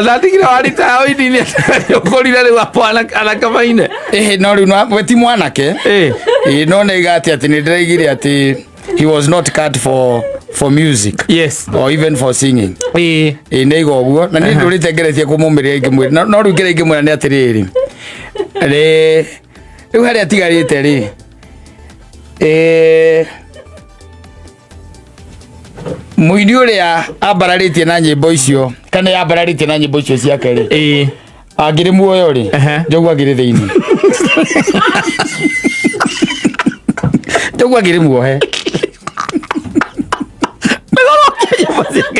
Ndatikira wari ta oini ukorira ri wapana anakamaine no ri no weti mwanake no negati ati ni ndiraigire ati he was not cut for music, yes, or even for singing. Neigo guo na ni ndurite ngeretie kumumiria ingimwe no ru ngere ingimwe ni atiriri riu hari atigarite ri muini uria ambararitie na nyimbo icio kana yambararitie na nyimbo icio ciake ri angiri muoyo ri Njogu angiri thiini Njogu angiri muohe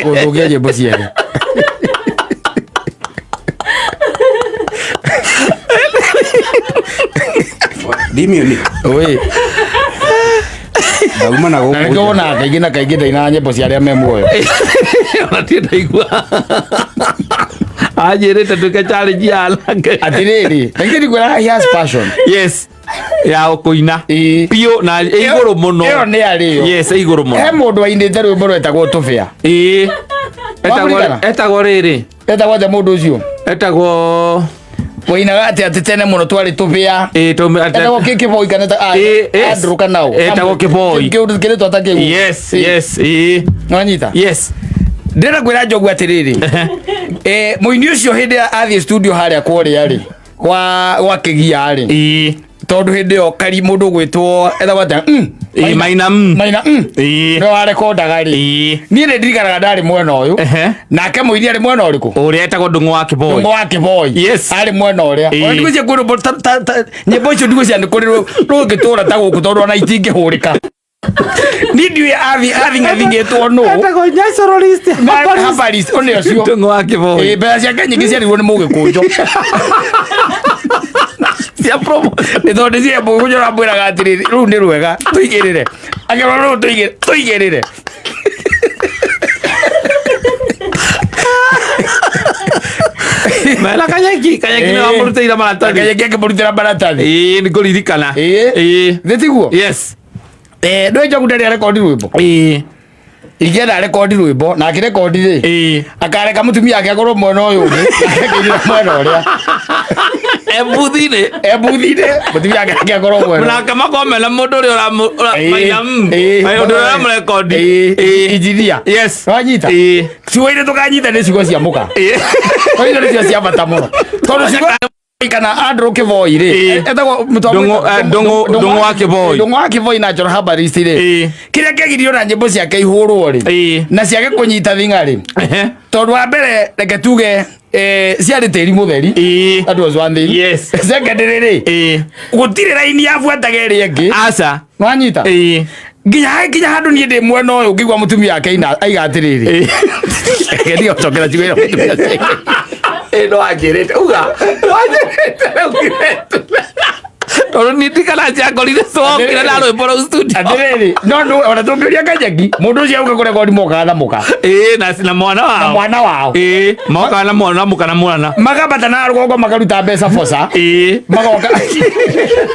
Kurugia nyimbo ciake Dimioni oi Dauma na gogo. Ndio na kaingĩ ndaina nyimbo cia arĩa me muoyo. Ona ti ndaigua. Ajirite tuke challenge ya lake. Atiriri. Kaingĩ ngwira he has passion. Yes. Ya kuina. Pio na iguru muno. Iyo ni ariyo. Yes, iguru muno. He mundu ainite rwimbo rwetagwo tubia. Etagwo riri. Etagwo the mundu ucio. Etagwo Kuina ati tene muno twari tubia. Etagwo kikiboi kana ta andruka nao. Etagwo kiboi. Kile twatake. Yes, yes. Nwanyita. Yes. Ndira gwira Njogu atiriri. Muini ucio hindi athie studio haria kwaria ri. Kwa kigia ri. Tondu hindi yo kari mundu gwitwo etagwo ata maina no arekondaga ri ni ndirikanaga ndari mwena uyu nake muini ari mwena uriku uria etagwo Ndungu wa Kiboi. Yes, ari mwena uria ndiko cia kwiro nyimbo icio ndiko cia ndikuri rugitura ta guku tondu ona itingihurika ni ndiwe athi ngathingetwo no etagwo naturalist habarist one ucio Ndungu wa Kiboi mbere cia nyingi cia riwo ni mugikunjo cia promo ni tondu cia mugunyo na mwira gatiriri ru ni rwega tuigirire agero ru tuigirire Mela kanyaki na murutira maratathi kanyaki murutira maratathi ni kuririkana thitiguo yes ndo Njogu ndari record rwimbo igenda record rwimbo na akirekondi ri akareka mutumia yake agorwo mwena uyu ungi akekira mwena uria ebuthire mutumia yake agorwo mwena na kama komela mundu uri ora maina mundu ura mrecord injinia yes wanyita siwire tukanyita ni cigo cia muka oiga ni cia bata muno tondu cigo kana Andrew Kivoi ri etagwo Ndungu wa Kiboi na John Habarist ri kiria kegirio na nyimbo ciake ihurwo ri na ciake kunyita thinga ri tondu wa mbere reke tuge ciari tiri mutheri that was one thing. Yes, secondary ri gutire raini yafuataga iri engi aca nwanyita nginya handu nie ndi mwena uyu ngigwa mutumia yake ina aigatiriri ndio chokera chigwira mutumia eno agirete uga tondu nitikana ciakorire cokire na rwimbo rau studio atiriri no ona tũngĩũria Kanyaki mũndũ ũcio auga kũrekondi mokaga na mũka na mwana wao mokaga na mwana mũka na mwana magambata na rũgongo makaruta mbeca boca magoka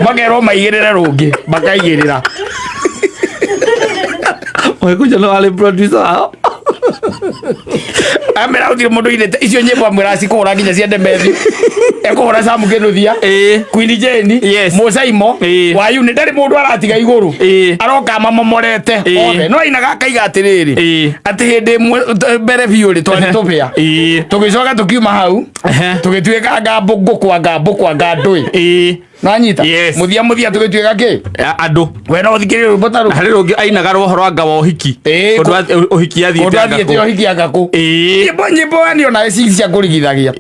makerwo maigĩrĩre rũngĩ makaigĩrĩra mwekuja no wale producer wao amera uthire mundu irete icio nyimbo amwira cikora nginya ciende methi ekora samu genuthia Queen Jane Mansaimo wayu ni ndari mundu aratiga iguru aroka mamomorete othe no inaga kaiga atiriri ati hindi mbere biu ri twari tubia tugicoka tukiuma hau tugituika ngambukwa ndui nanyita muthia tugituika ki andu we no thikirire rwimbo taru hari rungi ainaga rohoro anga wa uhiki undu uhiki athiite uhiki agaku nyimbo ni ona cia kurigithagia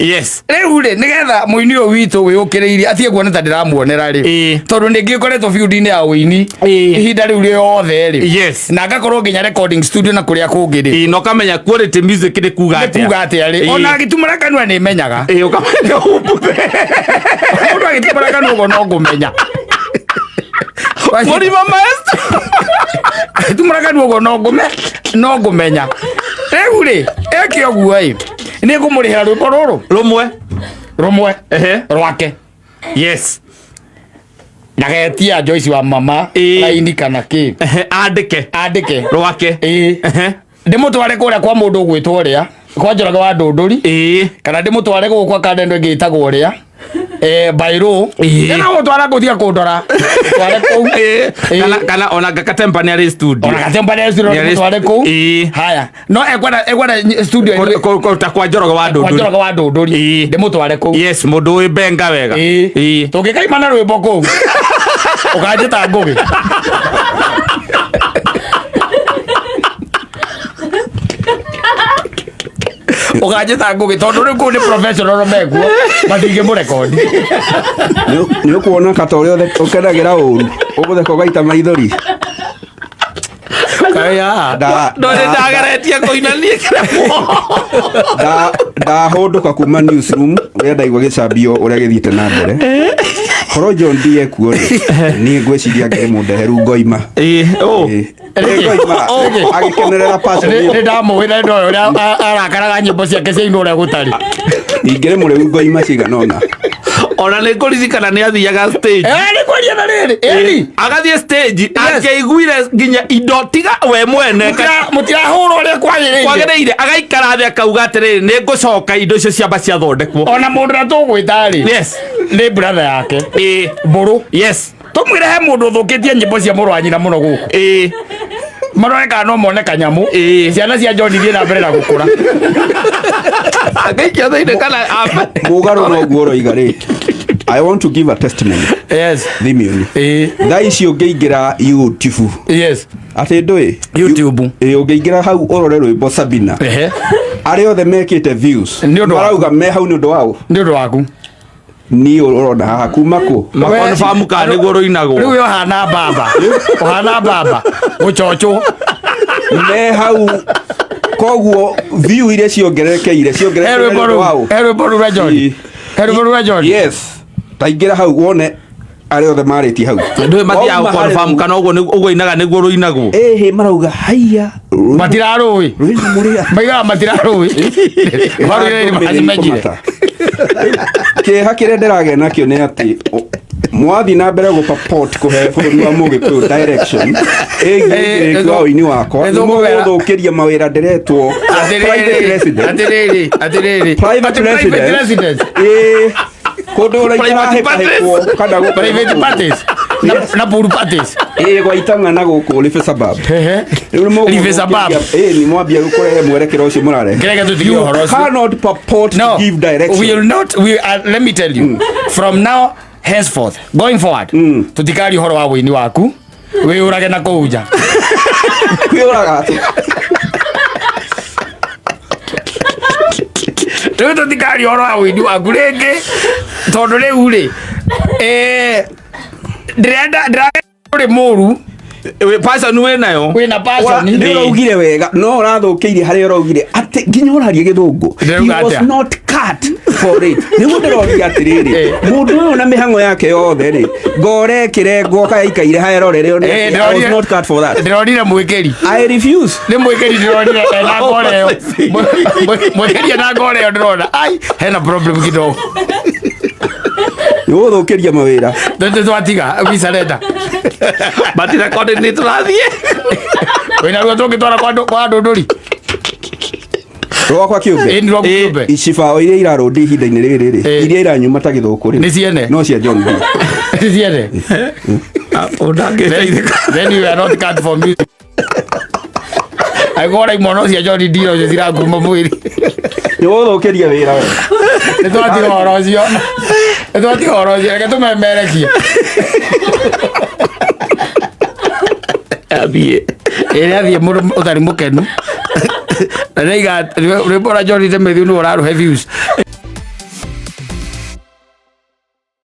riu ri nigetha muini uyu witu wiyukiriire atie kuona ta ndiramuonera ri tondu ningikoretwo field-ini ya uini ihinda riu riothe ri na ngakorwo nginya recording studio na kuria kungi ri no kamenya quality music ni kuga atia ri ona gitumura kanua ni menyaga ukamenya mundu agitumura kanua no ngumenya Mori mama est tumuraga nugo no ngumenya riu ri eke oguo ni ngumurihira rwimbo ruru rumwe rwake yes nagetia Joyce wa mama laini kana ki andike rwake ndimutware kuria kwa mundu gwitwo ria kwa Njoroge wa Ndũndũri kana ndĩmũtware gũkũ kwa kandendo ĩngĩ ĩtagwo ũrĩa Bairũ kana gũtwara ngũthiĩ kũndora tware kũu kana ona Temporary studio tware kũu haya no ekwenda studio ta kwa Njoroge wa Ndũndũri ndĩmũtware kũu yes mũndũ wĩ benga wega tũngĩkaima na rwĩmbo kũu ũkanjĩta ngũgĩ ukanjĩta ngũgĩ tondũ rĩu kũu nĩ professional mekuo matingĩmũrekondi nĩ ũkuona Katta ũrĩa ũkenagĩra ũru ũgũtheka ũgaita maithori ndorĩ ndageretie kũinania ndahũndũka kuma newsroom ũrĩa ndaigua gĩcambio ũrĩa gĩthiĩte na mbere korwo John D ekuo niĩ ngwĩciria ngĩmũndeheru ngoima agĩkenerera nĩ ndamũĩ na ndo ũrĩa arakaraga nyĩmbo ciake cia ino ũrĩa gũtarĩ ingĩrĩ mũrĩu ngoima cigana ona nĩ kũririkana nĩ athiaga stage nĩ kwaria na rĩrĩ agathiĩ stage angĩaiguire nginya indo tiga we mwene mũtirahũra ũrĩa kwagĩrĩire agaikara thĩ akauga atĩrĩrĩ nĩ ngũcoka indo icio ciamba ciathondekwo ona mũndũ ũrĩa tũgwĩta yes nĩ brother yake Mbũrũ yes tũmwĩre he mũndũ ũthũkĩtie nyĩmbo cia mũrũ wa nyina mũno gũkũ marore kana no mone kanyamũ ciana cia John thiĩ na mbere na gũkũra agaikia thĩinĩ kana mũgarũ no guo ũroiga rĩ I want to give a testimony yes Thimioni thaa ici ũngĩingĩra YouTube yes atĩ ndũĩ YouTube ũngĩingĩra hau ũrore rwĩmbo Sabina arĩa othe mekĩte views marauga me hau nĩ ũndũ wao nĩ ũndũ waku ni urona haha kuma ku makonfamu ka niguo ruinagwo riu yo hana baba guchocho me hau koguo view ile ciongerekeire wao John yes taingĩra hau wone arĩa othe marĩtie hau ndũĩ mathiaga gũkonfamu kana ũguo inaga nĩguo ruinagwo marauga haiya matirarũĩ maigaga matirarũĩ kĩeha kĩrĩa ndĩragĩa nakĩo nĩ atĩ mwathi na mbere gũpaport kũhe bũrũri wa Mũgĩkũyũ direction ĩgiĩ ũini wakwa nĩ mũgũthũkĩria mawĩra ndĩretwo private residence kũndũ ũraikahĩkwo kana private parties na pool parties gwaitang'ana gũkũ River Suburb River Suburb nĩ mwambia gũkũrehe mwerekero ũcio mũrarehe you cannot purport to give direction we will not let me tell you from now henceforth going forward tutikari horo wa wĩini waku wĩũrage na kũu nja kwĩũraga rĩu tutikari horo wa wĩini waku rĩngĩ tondũ rĩu rĩ ndĩrenda ũrĩ mũru passion wĩna passion nĩ ũraugire wega no ũrathũkĩirie harĩa ũraugire atĩ nginya ũraria gĩthũngũ he was not cut for it nĩguo ndĩroria atĩrĩrĩ mũndũ ũyũ na mĩhang'o yake yothe rĩ ngore kĩrengo kaikaire harĩa rorere I was not cut for that ndĩronire mwĩkĩri I refuse nĩ mwĩkĩri ndĩronire ena ngore ĩyo mwĩkĩri ena ngore ĩyo ndĩrona ai hena problem kidogo gũthũkĩria mawĩra twatiga bicarenda batira konde nĩ tũrathiĩ wĩna ruo tũngĩtwara kwa Ndũndũri rwakwa kĩũmbe icibao iria irarũndi ihinda-inĩ rĩrĩ rĩ iria iranyuma ta gĩthũkũ rĩ nĩ ciene no cia John D nĩ ciene then you are not cut for music agora imono cia John D no ciranguma mwĩrĩ nĩ gũthũkĩria wĩra we nĩ twatiga ũhoro ũcio reke tũmemerekie athiĩ mũndũ ũtarĩ mũkenu na nĩiga rwĩmbo rwa John D nĩ ũrarũhe views